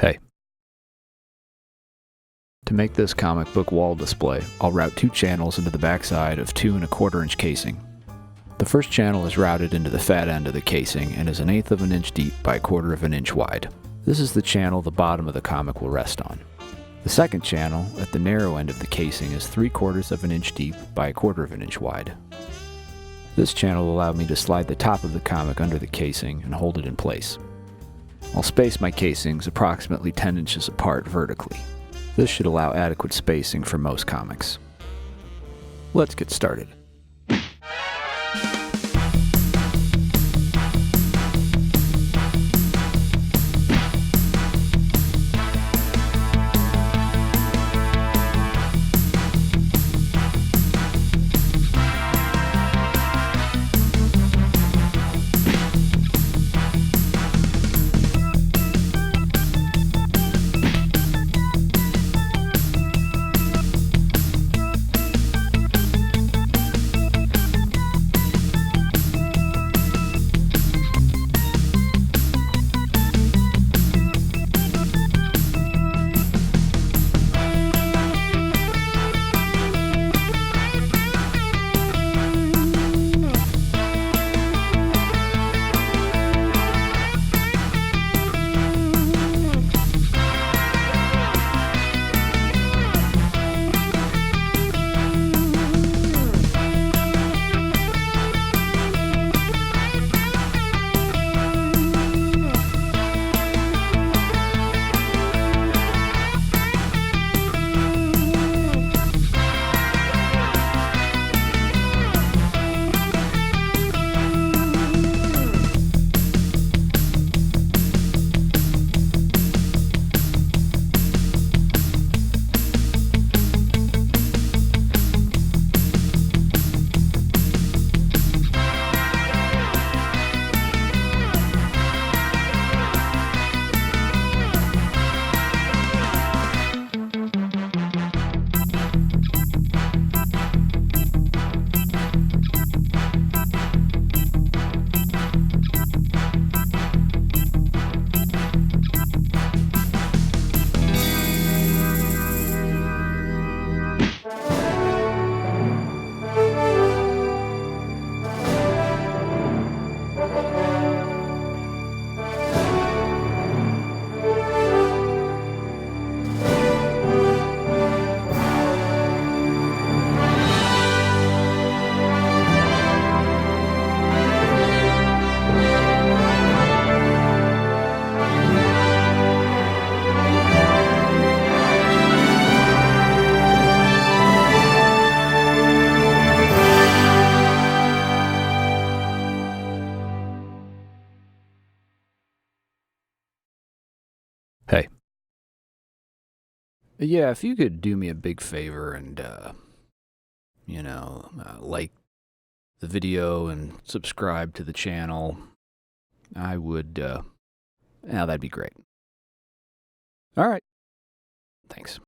Hey. To make this comic book wall display, I'll route two channels into the backside of 2 1/4 inch casing. The first channel is routed into the fat end of the casing and is 1/8 of an inch deep by 1/4 of an inch wide. This is the channel the bottom of the comic will rest on. The second channel, at the narrow end of the casing, is 3/4 of an inch deep by 1/4 of an inch wide. This channel will allow me to slide the top of the comic under the casing and hold it in place. I'll space my casings approximately 10 inches apart vertically. This should allow adequate spacing for most comics. Let's get started. Hey. Yeah, if you could do me a big favor and, like the video and subscribe to the channel, I would, that'd be great. All right. Thanks.